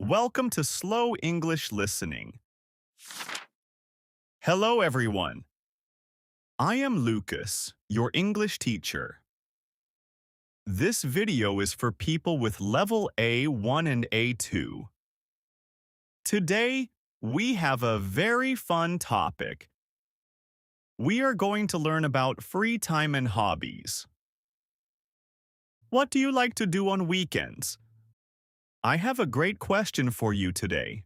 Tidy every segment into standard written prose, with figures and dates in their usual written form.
Welcome to Slow English Listening. Hello, everyone. I am Lucas, your English teacher. This video is for people with level A1 and A2. Today, we have a very fun topic. We are going to learn about free time and hobbies. What do you like to do on weekends? I have a great question for you today.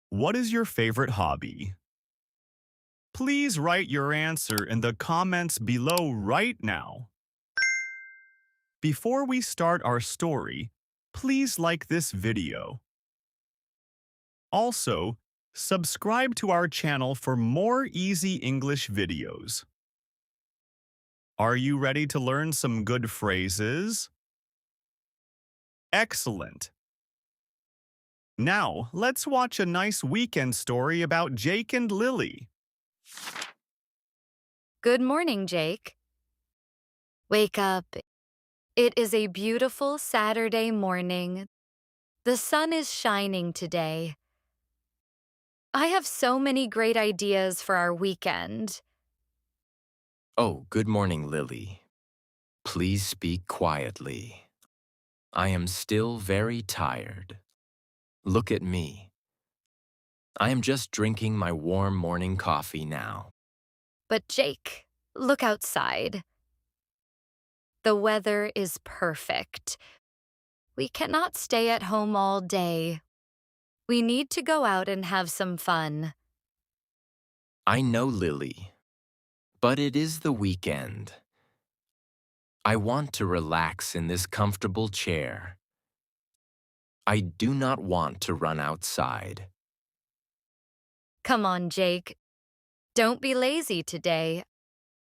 What is your favorite hobby? Please write your answer in the comments below right now. Before we start our story, please like this video. Also, subscribe to our channel for more easy English videos. Are you ready to learn some good phrases? Excellent! Now, let's watch a nice weekend story about Jake and Lily. Good morning, Jake. Wake up. It is a beautiful Saturday morning. The sun is shining today. I have so many great ideas for our weekend. Oh, good morning, Lily. Please speak quietly. I am still very tired. Look at me. I am just drinking my warm morning coffee now. But Jake, look outside. The weather is perfect. We cannot stay at home all day. We need to go out and have some fun. I know, Lily, but it is the weekend. I want to relax in this comfortable chair. I do not want to run outside. Come on, Jake. Don't be lazy today.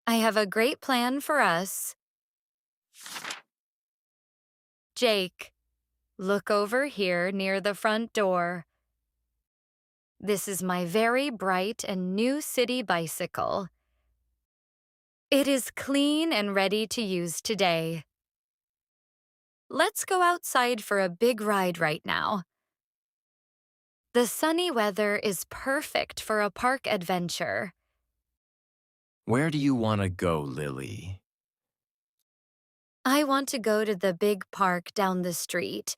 I have a great plan for us. Jake, look over here near the front door. This is my very bright and new city bicycle. It is clean and ready to use today. Let's go outside for a big ride right now. The sunny weather is perfect for a park adventure. Where do you want to go, Lily? I want to go to the big park down the street.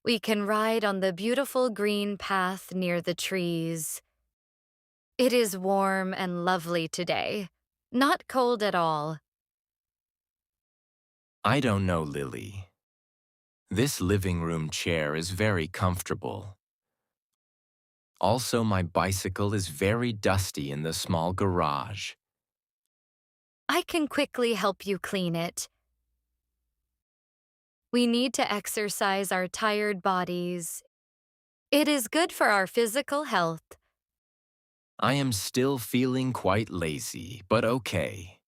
We can ride on the beautiful green path near the trees. It is warm and lovely today, not cold at all. I don't know, Lily. This living room chair is very comfortable. Also, my bicycle is very dusty in the small garage. I can quickly help you clean it. We need to exercise our tired bodies. It is good for our physical health. I am still feeling quite lazy, but okay.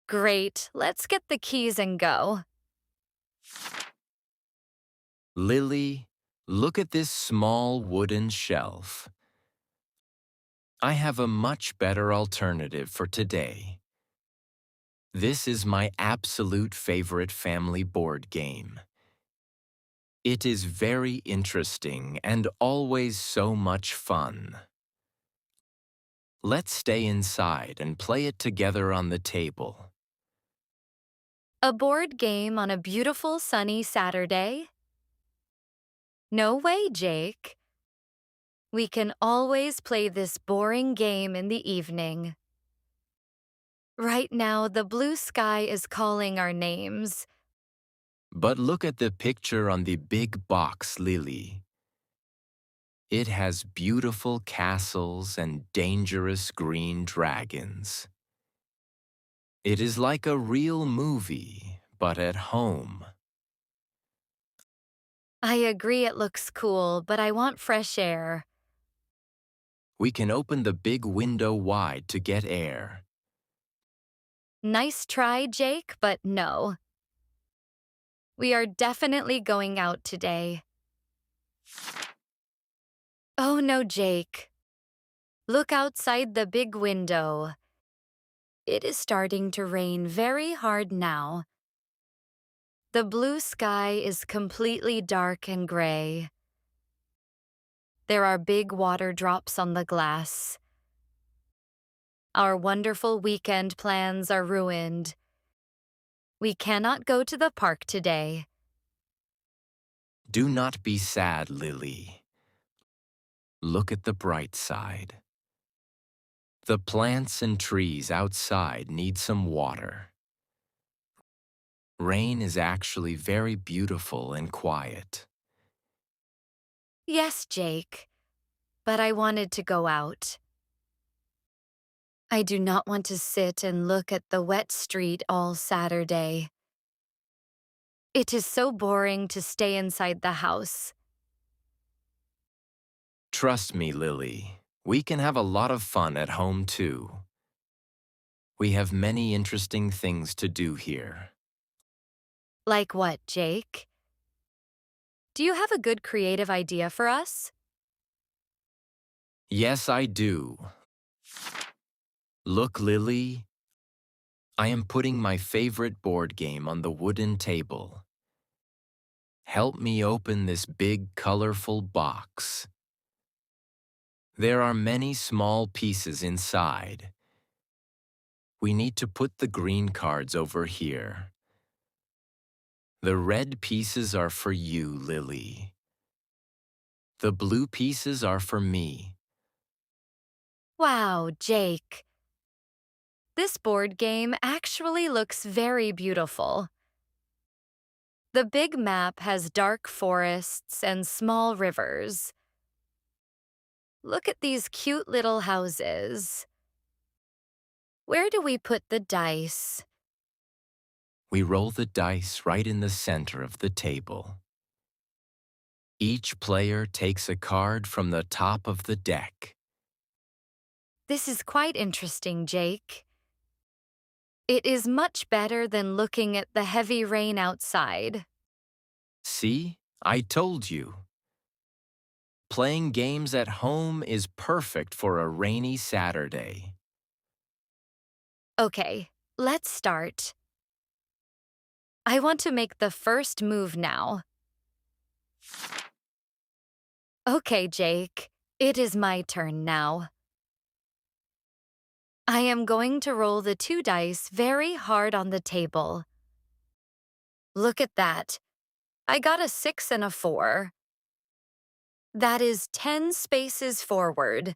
Great, let's get the keys and go. Lily, look at this small wooden shelf. I have a much better alternative for today. This is my absolute favorite family board game. It is very interesting and always so much fun. Let's stay inside and play it together on the table. A board game on a beautiful sunny Saturday? No way, Jake. We can always play this boring game in the evening. Right now, the blue sky is calling our names. But look at the picture on the big box, Lily. It has beautiful castles and dangerous green dragons. It is like a real movie, but at home. I agree it looks cool, but I want fresh air. We can open the big window wide to get air. Nice try, Jake, but no. We are definitely going out today. Oh no, Jake. Look outside the big window. It is starting to rain very hard now. The blue sky is completely dark and gray. There are big water drops on the glass. Our wonderful weekend plans are ruined. We cannot go to the park today. Do not be sad, Lily. Look at the bright side. The plants and trees outside need some water. Rain is actually very beautiful and quiet. Yes, Jake, but I wanted to go out. I do not want to sit and look at the wet street all Saturday. It is so boring to stay inside the house. Trust me, Lily. We can have a lot of fun at home, too. We have many interesting things to do here. Like what, Jake? Do you have a good creative idea for us? Yes, I do. Look, Lily. I am putting my favorite board game on the wooden table. Help me open this big, colorful box. There are many small pieces inside. We need to put the green cards over here. The red pieces are for you, Lily. The blue pieces are for me. Wow, Jake. This board game actually looks very beautiful. The big map has dark forests and small rivers. Look at these cute little houses. Where do we put the dice? We roll the dice right in the center of the table. Each player takes a card from the top of the deck. This is quite interesting, Jake. It is much better than looking at the heavy rain outside. See? I told you. Playing games at home is perfect for a rainy Saturday. Okay, let's start. I want to make the first move now. Okay, Jake, it is my turn now. I am going to roll the 2 dice very hard on the table. Look at that. I got a 6 and a 4. That is 10 spaces forward.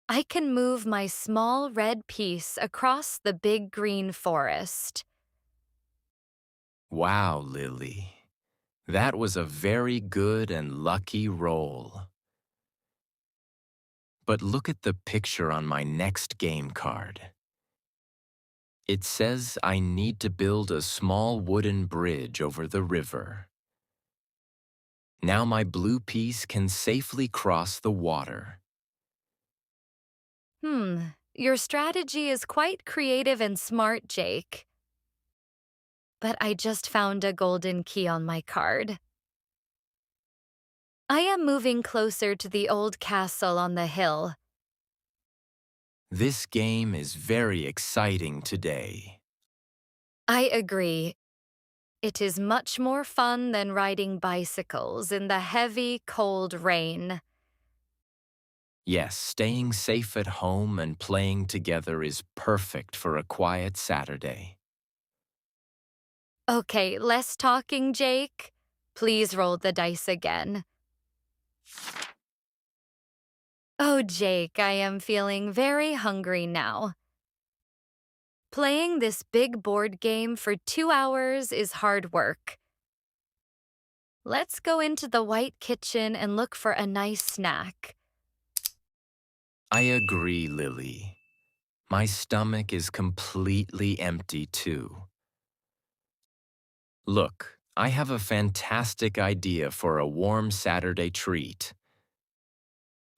I can move my small red piece across the big green forest. Wow, Lily. That was a very good and lucky roll. But look at the picture on my next game card. It says I need to build a small wooden bridge over the river. Now my blue piece can safely cross the water. Your strategy is quite creative and smart, Jake. But I just found a golden key on my card. I am moving closer to the old castle on the hill. This game is very exciting today. I agree. It is much more fun than riding bicycles in the heavy, cold rain. Yes, staying safe at home and playing together is perfect for a quiet Saturday. Okay, less talking, Jake. Please roll the dice again. Oh, Jake, I am feeling very hungry now. Playing this big board game for 2 hours is hard work. Let's go into the white kitchen and look for a nice snack. I agree, Lily. My stomach is completely empty, too. Look, I have a fantastic idea for a warm Saturday treat.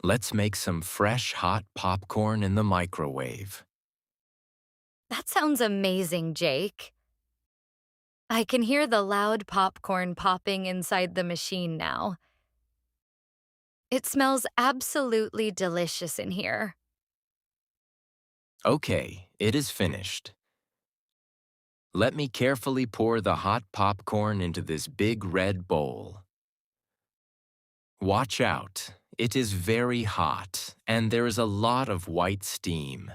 Let's make some fresh, hot popcorn in the microwave. That sounds amazing, Jake. I can hear the loud popcorn popping inside the machine now. It smells absolutely delicious in here. Okay, it is finished. Let me carefully pour the hot popcorn into this big red bowl. Watch out. It is very hot, and there is a lot of white steam.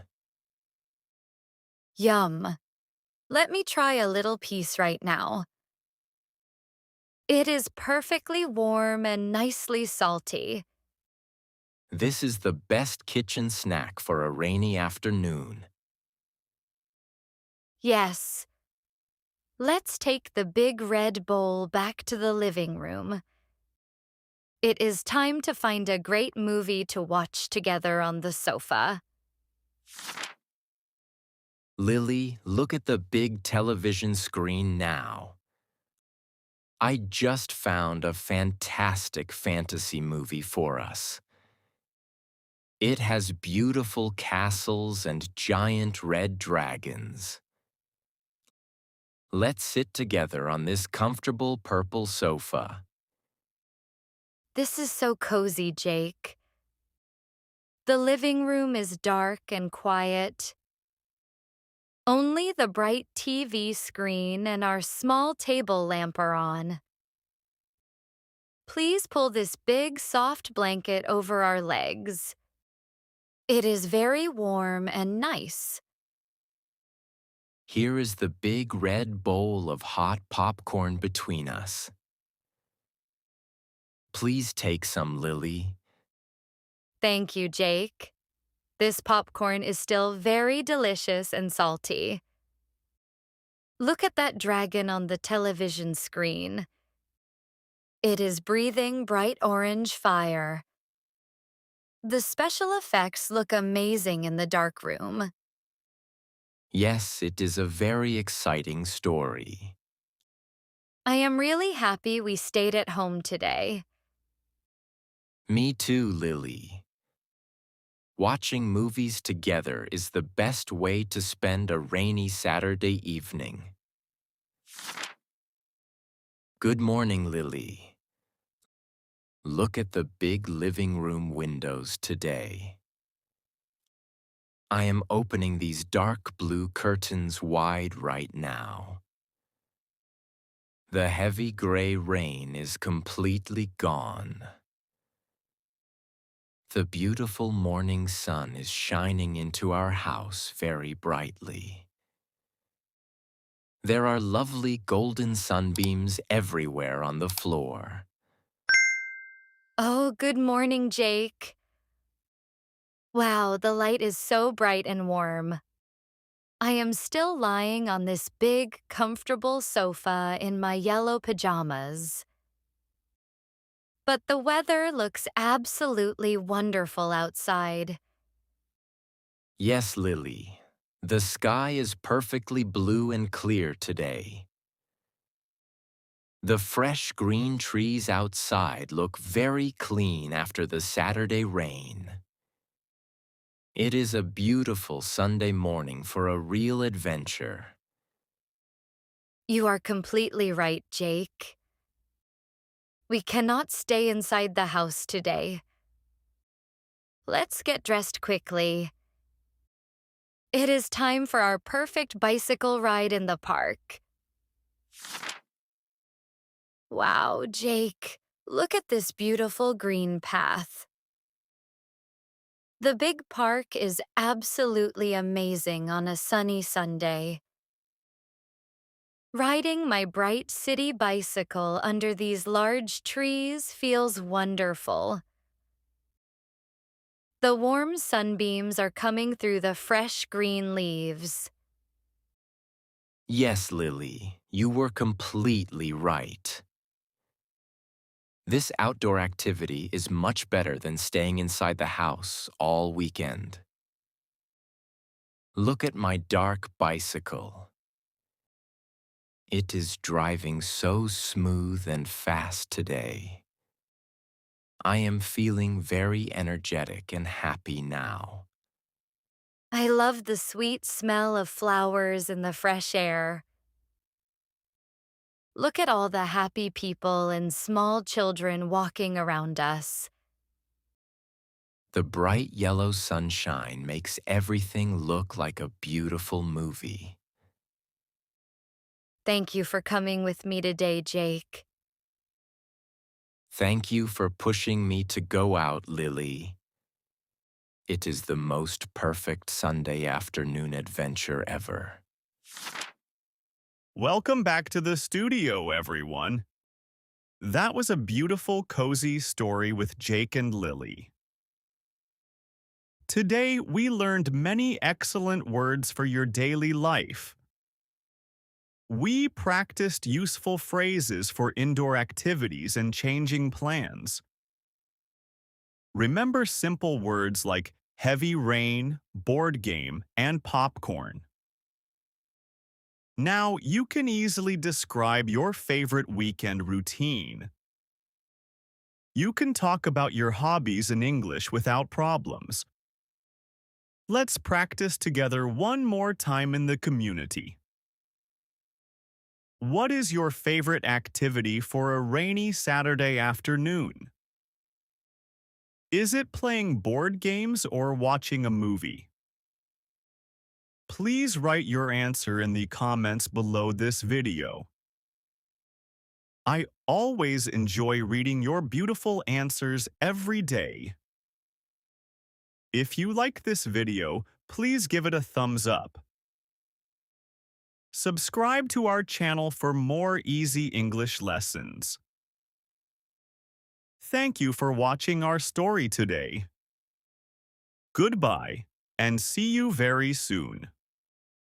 Yum. Let me try a little piece right now. It is perfectly warm and nicely salty. This is the best kitchen snack for a rainy afternoon. Yes. Let's take the big red bowl back to the living room. It is time to find a great movie to watch together on the sofa. Lily, look at the big television screen now. I just found a fantastic fantasy movie for us. It has beautiful castles and giant red dragons. Let's sit together on this comfortable purple sofa. This is so cozy, Jake. The living room is dark and quiet. Only the bright TV screen and our small table lamp are on. Please pull this big, soft blanket over our legs. It is very warm and nice. Here is the big red bowl of hot popcorn between us. Please take some, Lily. Thank you, Jake. This popcorn is still very delicious and salty. Look at that dragon on the television screen. It is breathing bright orange fire. The special effects look amazing in the dark room. Yes, it is a very exciting story. I am really happy we stayed at home today. Me too, Lily. Watching movies together is the best way to spend a rainy Saturday evening. Good morning, Lily. Look at the big living room windows today. I am opening these dark blue curtains wide right now. The heavy gray rain is completely gone. The beautiful morning sun is shining into our house very brightly. There are lovely golden sunbeams everywhere on the floor. Oh, good morning, Jake. Wow, the light is so bright and warm. I am still lying on this big, comfortable sofa in my yellow pajamas. But the weather looks absolutely wonderful outside. Yes, Lily. The sky is perfectly blue and clear today. The fresh green trees outside look very clean after the Saturday rain. It is a beautiful Sunday morning for a real adventure. You are completely right, Jake. We cannot stay inside the house today. Let's get dressed quickly. It is time for our perfect bicycle ride in the park. Wow, Jake, look at this beautiful green path. The big park is absolutely amazing on a sunny Sunday. Riding my bright city bicycle under these large trees feels wonderful. The warm sunbeams are coming through the fresh green leaves. Yes, Lily, you were completely right. This outdoor activity is much better than staying inside the house all weekend. Look at my dark bicycle. It is driving so smooth and fast today. I am feeling very energetic and happy now. I love the sweet smell of flowers in the fresh air. Look at all the happy people and small children walking around us. The bright yellow sunshine makes everything look like a beautiful movie. Thank you for coming with me today, Jake. Thank you for pushing me to go out, Lily. It is the most perfect Sunday afternoon adventure ever. Welcome back to the studio, everyone. That was a beautiful, cozy story with Jake and Lily. Today, we learned many excellent words for your daily life. We practiced useful phrases for indoor activities and changing plans. Remember simple words like heavy rain, board game, and popcorn. Now, you can easily describe your favorite weekend routine. You can talk about your hobbies in English without problems. Let's practice together one more time in the community. What is your favorite activity for a rainy Saturday afternoon? Is it playing board games or watching a movie? Please write your answer in the comments below this video. I always enjoy reading your beautiful answers every day. If you like this video, please give it a thumbs up. Subscribe to our channel for more easy English lessons. Thank you for watching our story today. Goodbye, and see you very soon.